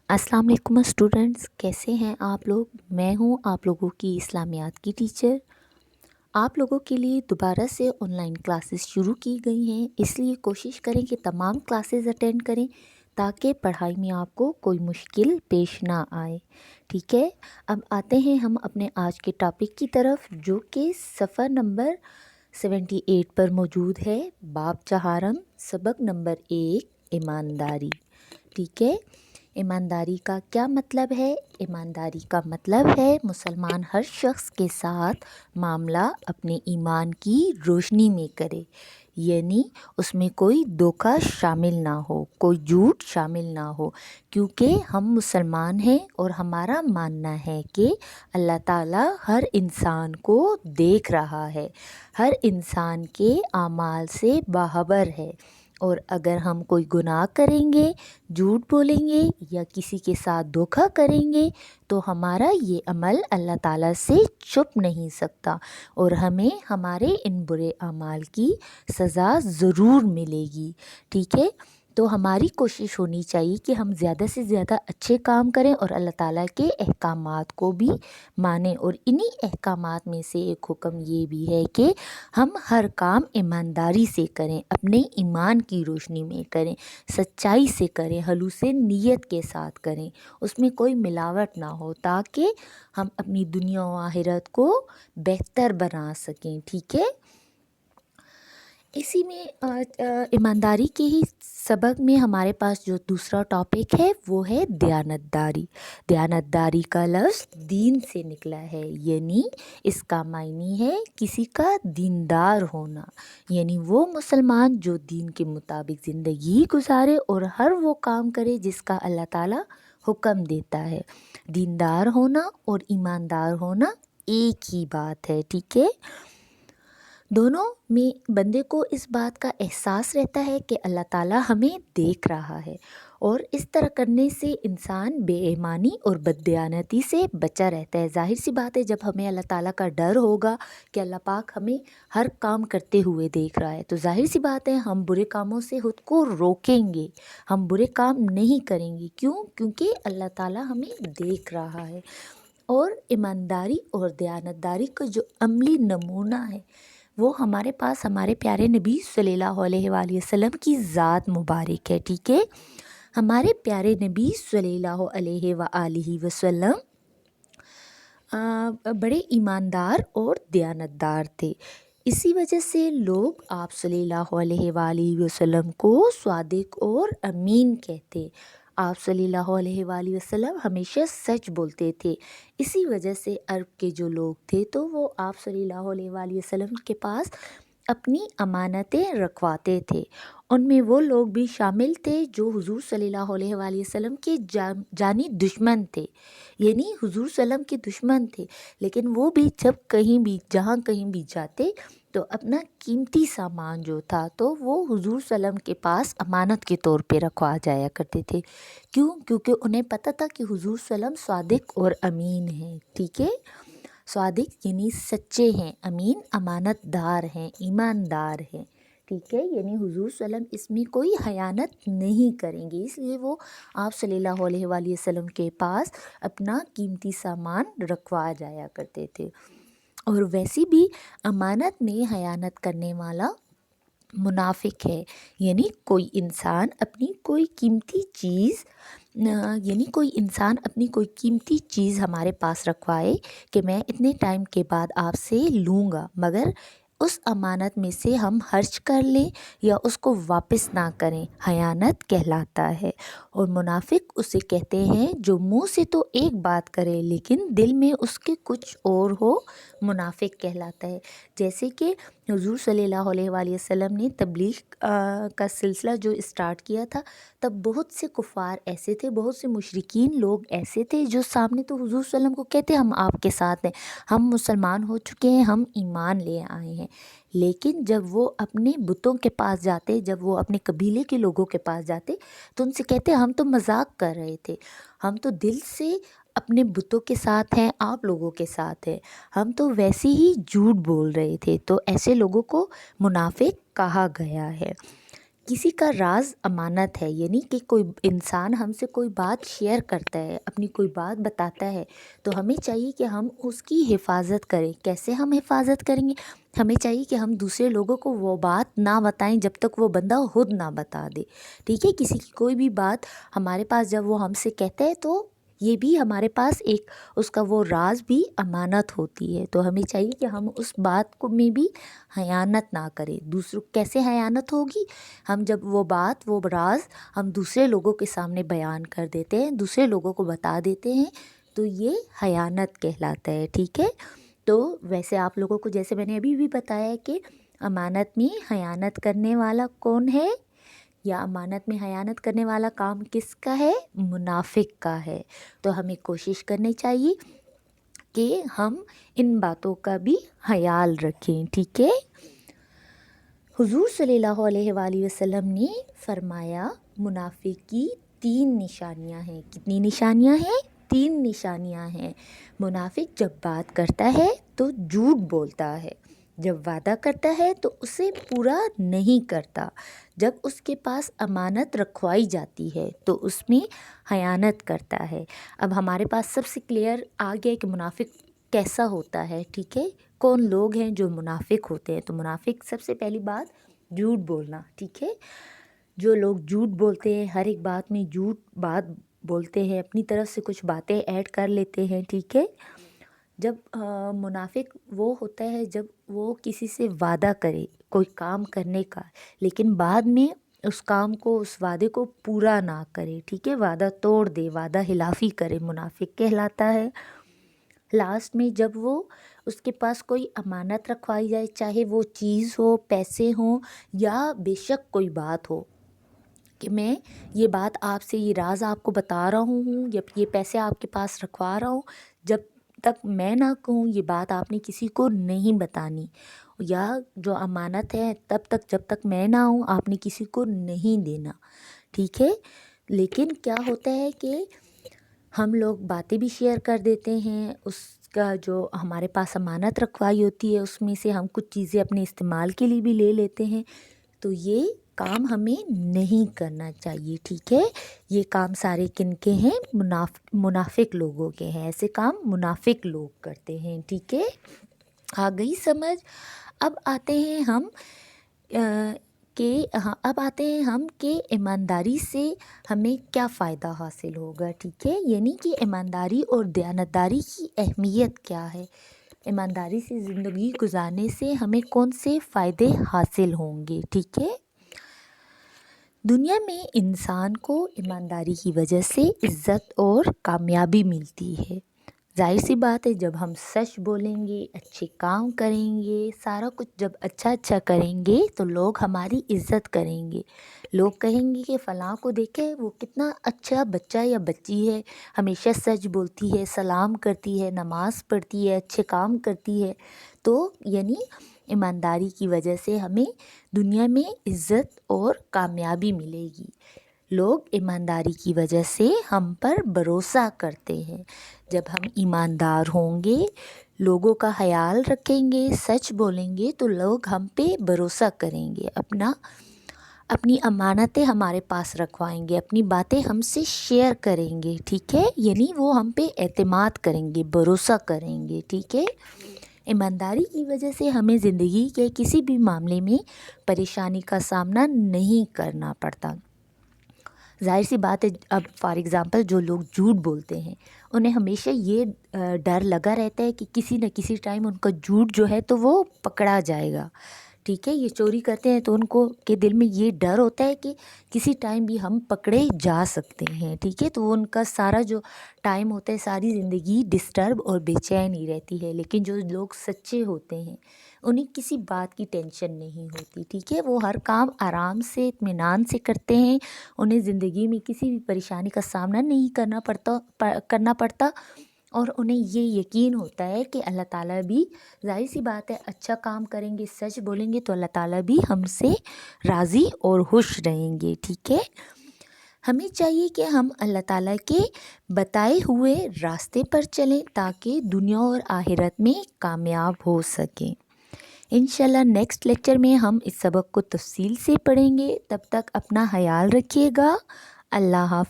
السلام علیکم اسٹوڈنٹس، کیسے ہیں آپ لوگ؟ میں ہوں آپ لوگوں کی اسلامیات کی ٹیچر۔ آپ لوگوں کے لیے دوبارہ سے آن لائن کلاسز شروع کی گئی ہیں، اس لیے کوشش کریں کہ تمام کلاسز اٹینڈ کریں تاکہ پڑھائی میں آپ کو کوئی مشکل پیش نہ آئے، ٹھیک ہے؟ اب آتے ہیں ہم اپنے آج کے ٹاپک کی طرف، جو کہ صفحہ نمبر 78 پر موجود ہے، باب چہارم، سبق نمبر 1، ایمانداری، ٹھیک ہے؟ ایمانداری کا کیا مطلب ہے؟ ایمانداری کا مطلب ہے مسلمان ہر شخص کے ساتھ معاملہ اپنے ایمان کی روشنی میں کرے، یعنی اس میں کوئی دھوکہ شامل نہ ہو، کوئی جھوٹ شامل نہ ہو، کیونکہ ہم مسلمان ہیں اور ہمارا ماننا ہے کہ اللہ تعالیٰ ہر انسان کو دیکھ رہا ہے، ہر انسان کے اعمال سے باخبر ہے، اور اگر ہم کوئی گناہ کریں گے، جھوٹ بولیں گے یا کسی کے ساتھ دھوکہ کریں گے تو ہمارا یہ عمل اللہ تعالیٰ سے چھپ نہیں سکتا اور ہمیں ہمارے ان برے اعمال کی سزا ضرور ملے گی، ٹھیک ہے؟ تو ہماری کوشش ہونی چاہیے کہ ہم زیادہ سے زیادہ اچھے کام کریں اور اللہ تعالیٰ کے احکامات کو بھی مانیں، اور انہی احکامات میں سے ایک حکم یہ بھی ہے کہ ہم ہر کام ایمانداری سے کریں، اپنے ایمان کی روشنی میں کریں، سچائی سے کریں، خلوص نیت کے ساتھ کریں، اس میں کوئی ملاوٹ نہ ہو، تاکہ ہم اپنی دنیا و آخرت کو بہتر بنا سکیں، ٹھیک ہے؟ اسی میں ایمانداری کے ہی سبق میں ہمارے پاس جو دوسرا ٹاپک ہے وہ ہے دیانتداری۔ دیانتداری کا لفظ دین سے نکلا ہے، یعنی اس کا معنی ہے کسی کا دیندار ہونا، یعنی وہ مسلمان جو دین کے مطابق زندگی گزارے اور ہر وہ کام کرے جس کا اللہ تعالیٰ حکم دیتا ہے۔ دیندار ہونا اور ایماندار ہونا ایک ہی بات ہے، ٹھیک ہے؟ دونوں میں بندے کو اس بات کا احساس رہتا ہے کہ اللہ تعالیٰ ہمیں دیکھ رہا ہے، اور اس طرح کرنے سے انسان بے ایمانی اور بددیانتی سے بچا رہتا ہے۔ ظاہر سی بات ہے، جب ہمیں اللہ تعالیٰ کا ڈر ہوگا کہ اللہ پاک ہمیں ہر کام کرتے ہوئے دیکھ رہا ہے، تو ظاہر سی بات ہے ہم برے کاموں سے خود کو روکیں گے، ہم برے کام نہیں کریں گے۔ کیوں؟ کیونکہ اللہ تعالیٰ ہمیں دیکھ رہا ہے۔ اور ایمانداری اور دیانتداری کا جو عملی نمونہ ہے وہ ہمارے پاس ہمارے پیارے نبی صلی اللہ علیہ وآلہ وسلم کی ذات مبارک ہے، ٹھیک ہے؟ ہمارے پیارے نبی صلی اللہ علیہ وآلہ وسلم بڑے ایماندار اور دیانتدار تھے، اسی وجہ سے لوگ آپ صلی اللہ علیہ وآلہ وسلم کو صادق اور امین کہتے۔ آپ صلی اللہ علیہ وآلہ وسلم ہمیشہ سچ بولتے تھے، اسی وجہ سے عرب کے جو لوگ تھے تو وہ آپ صلی اللہ علیہ وآلہ وسلم کے پاس اپنی امانتیں رکھواتے تھے۔ ان میں وہ لوگ بھی شامل تھے جو حضور صلی اللہ علیہ وآلہ وسلم کے جانی دشمن تھے، یعنی حضور صلی اللہ علیہ وسلم کے دشمن تھے، لیکن وہ بھی جب کہیں بھی جہاں کہیں بھی جاتے تو اپنا قیمتی سامان جو تھا تو وہ حضور صلی اللہ علیہ وسلم کے پاس امانت کے طور پہ رکھوا جایا کرتے تھے۔ کیوں؟ کیونکہ انہیں پتہ تھا کہ حضور صلی اللہ علیہ وسلم صادق اور امین ہیں، ٹھیک ہے؟ صادق یعنی سچے ہیں، امین امانت دار ہیں، ایماندار ہیں، ٹھیک ہے؟ یعنی حضور صلی اللہ علیہ وسلم اس میں کوئی خیانت نہیں کریں گے، اس لیے وہ آپ صلی اللہ علیہ وآلہ وسلم کے پاس اپنا قیمتی سامان رکھوا جایا کرتے تھے۔ اور ویسی بھی امانت میں خیانت کرنے والا منافق ہے، یعنی کوئی انسان اپنی کوئی قیمتی چیز ہمارے پاس رکھوائے کہ میں اتنے ٹائم کے بعد آپ سے لوں گا، مگر اس امانت میں سے ہم خرچ کر لیں یا اس کو واپس نہ کریں، خیانت کہلاتا ہے۔ اور منافق اسے کہتے ہیں جو منہ سے تو ایک بات کرے لیکن دل میں اس کے کچھ اور ہو، منافق کہلاتا ہے۔ جیسے کہ حضور صلی اللہ علیہ وآلہ وسلم نے تبلیغ کا سلسلہ جو اسٹارٹ کیا تھا، تب بہت سے کفار ایسے تھے، بہت سے مشرکین لوگ ایسے تھے جو سامنے تو حضور صلی اللہ علیہ وسلم کو کہتے ہم آپ کے ساتھ ہیں، ہم مسلمان ہو چکے ہیں، ہم ایمان لے آئے ہیں، لیکن جب وہ اپنے بتوں کے پاس جاتے، جب وہ اپنے قبیلے کے لوگوں کے پاس جاتے تو ان سے کہتے ہم تو مذاق کر رہے تھے، ہم تو دل سے اپنے بتوں کے ساتھ ہیں، آپ لوگوں کے ساتھ ہیں، ہم تو ویسے ہی جھوٹ بول رہے تھے۔ تو ایسے لوگوں کو منافق کہا گیا ہے۔ کسی کا راز امانت ہے، یعنی کہ کوئی انسان ہم سے کوئی بات شیئر کرتا ہے، اپنی کوئی بات بتاتا ہے، تو ہمیں چاہیے کہ ہم اس کی حفاظت کریں۔ کیسے ہم حفاظت کریں گے؟ ہمیں چاہیے کہ ہم دوسرے لوگوں کو وہ بات نہ بتائیں جب تک وہ بندہ خود نہ بتا دے، ٹھیک ہے؟ کسی کی کوئی بھی بات ہمارے پاس جب وہ ہم سے کہتا ہے تو یہ بھی ہمارے پاس ایک اس کا وہ راز بھی امانت ہوتی ہے، تو ہمیں چاہیے کہ ہم اس بات کو میں بھی خیانت نہ کریں۔ دوسروں کیسے خیانت ہوگی؟ ہم جب وہ بات وہ راز ہم دوسرے لوگوں کے سامنے بیان کر دیتے ہیں، دوسرے لوگوں کو بتا دیتے ہیں، تو یہ خیانت کہلاتا ہے، ٹھیک ہے؟ تو ویسے آپ لوگوں کو جیسے میں نے ابھی بھی بتایا کہ امانت میں خیانت کرنے والا کون ہے، یا امانت میں خیانت کرنے والا کام کس کا ہے؟ منافق کا ہے۔ تو ہمیں کوشش کرنی چاہیے کہ ہم ان باتوں کا بھی خیال رکھیں، ٹھیک ہے؟ حضور صلی اللہ علیہ وآلہ وسلم نے فرمایا منافق کی 3 نشانیاں ہیں۔ کتنی نشانیاں ہیں؟ 3 نشانیاں ہیں۔ منافق جب بات کرتا ہے تو جھوٹ بولتا ہے، جب وعدہ کرتا ہے تو اسے پورا نہیں کرتا، جب اس کے پاس امانت رکھوائی جاتی ہے تو اس میں خیانت کرتا ہے۔ اب ہمارے پاس سب سے کلیئر آ گیا کہ منافق کیسا ہوتا ہے، ٹھیک ہے؟ کون لوگ ہیں جو منافق ہوتے ہیں؟ تو منافق سب سے پہلی بات جھوٹ بولنا، ٹھیک ہے؟ جو لوگ جھوٹ بولتے ہیں، ہر ایک بات میں جھوٹ بات بولتے ہیں، اپنی طرف سے کچھ باتیں ایڈ کر لیتے ہیں، ٹھیک ہے؟ جب منافق وہ ہوتا ہے جب وہ کسی سے وعدہ کرے کوئی کام کرنے کا، لیکن بعد میں اس کام کو اس وعدے کو پورا نہ کرے، ٹھیک ہے؟ وعدہ توڑ دے، وعدہ خلافی کرے، منافق کہلاتا ہے۔ لاسٹ میں جب وہ اس کے پاس کوئی امانت رکھوائی جائے، چاہے وہ چیز ہو، پیسے ہوں، یا بے شک کوئی بات ہو، کہ میں یہ بات آپ سے یہ راز آپ کو بتا رہا ہوں، یا یہ پیسے آپ کے پاس رکھوا رہا ہوں، جب تک میں نہ کہوں یہ بات آپ نے کسی کو نہیں بتانی، یا جو امانت ہے تب تک جب تک میں نہ ہوں آپ نے کسی کو نہیں دینا، ٹھیک ہے؟ لیکن کیا ہوتا ہے کہ ہم لوگ باتیں بھی شیئر کر دیتے ہیں، اس کا جو ہمارے پاس امانت رکھوائی ہوتی ہے اس میں سے ہم کچھ چیزیں اپنے استعمال کے لیے بھی لے لیتے ہیں، تو یہ کام ہمیں نہیں کرنا چاہیے، ٹھیک ہے؟ یہ کام سارے کن کے ہیں؟ منافق لوگوں کے ہیں، ایسے کام منافق لوگ کرتے ہیں، ٹھیک ہے؟ آ گئی سمجھ؟ اب آتے ہیں ہم کہ ایمانداری سے ہمیں کیا فائدہ حاصل ہوگا، ٹھیک ہے؟ یعنی کہ ایمانداری اور دیانتداری کی اہمیت کیا ہے، ایمانداری سے زندگی گزارنے سے ہمیں کون سے فائدے حاصل ہوں گے، ٹھیک ہے؟ دنیا میں انسان کو ایمانداری کی وجہ سے عزت اور کامیابی ملتی ہے۔ ظاہر سی بات ہے، جب ہم سچ بولیں گے، اچھے کام کریں گے، سارا کچھ جب اچھا کریں گے تو لوگ ہماری عزت کریں گے، لوگ کہیں گے کہ فلاں کو دیکھے وہ کتنا اچھا بچہ یا بچی ہے، ہمیشہ سچ بولتی ہے، سلام کرتی ہے، نماز پڑھتی ہے، اچھے کام کرتی ہے۔ تو یعنی ایمانداری کی وجہ سے ہمیں دنیا میں عزت اور کامیابی ملے گی۔ لوگ ایمانداری کی وجہ سے ہم پر بھروسہ کرتے ہیں۔ جب ہم ایماندار ہوں گے، لوگوں کا خیال رکھیں گے، سچ بولیں گے، تو لوگ ہم پہ بھروسہ کریں گے، اپنی امانتیں ہمارے پاس رکھوائیں گے، اپنی باتیں ہم سے شیئر کریں گے، ٹھیک ہے؟ یعنی وہ ہم پہ اعتماد کریں گے، بھروسہ کریں گے، ٹھیک ہے؟ ایمانداری کی وجہ سے ہمیں زندگی کے کسی بھی معاملے میں پریشانی کا سامنا نہیں کرنا پڑتا۔ ظاہر سی بات ہے، اب فار ایگزامپل جو لوگ جھوٹ بولتے ہیں انہیں ہمیشہ یہ ڈر لگا رہتا ہے کہ کسی نہ کسی ٹائم ان کا جھوٹ جو ہے تو وہ پکڑا جائے گا، ٹھیک ہے؟ یہ چوری کرتے ہیں تو ان کو کے دل میں یہ ڈر ہوتا ہے کہ کسی ٹائم بھی ہم پکڑے جا سکتے ہیں، ٹھیک ہے؟ تو ان کا سارا جو ٹائم ہوتا ہے، ساری زندگی ڈسٹرب اور بے چین ہی رہتی ہے۔ لیکن جو لوگ سچے ہوتے ہیں انہیں کسی بات کی ٹینشن نہیں ہوتی، ٹھیک ہے؟ وہ ہر کام آرام سے اطمینان سے کرتے ہیں، انہیں زندگی میں کسی بھی پریشانی کا سامنا نہیں کرنا پڑتا، اور انہیں یہ یقین ہوتا ہے کہ اللہ تعالیٰ بھی، ظاہر سی بات ہے، اچھا کام کریں گے، سچ بولیں گے تو اللہ تعالیٰ بھی ہم سے راضی اور خوش رہیں گے، ٹھیک ہے؟ ہمیں چاہیے کہ ہم اللہ تعالیٰ کے بتائے ہوئے راستے پر چلیں تاکہ دنیا اور آخرت میں کامیاب ہو سکیں۔ انشاءاللہ نیکسٹ لیکچر میں ہم اس سبق کو تفصیل سے پڑھیں گے. تب تک اپنا خیال رکھیے گا. اللہ حافظ.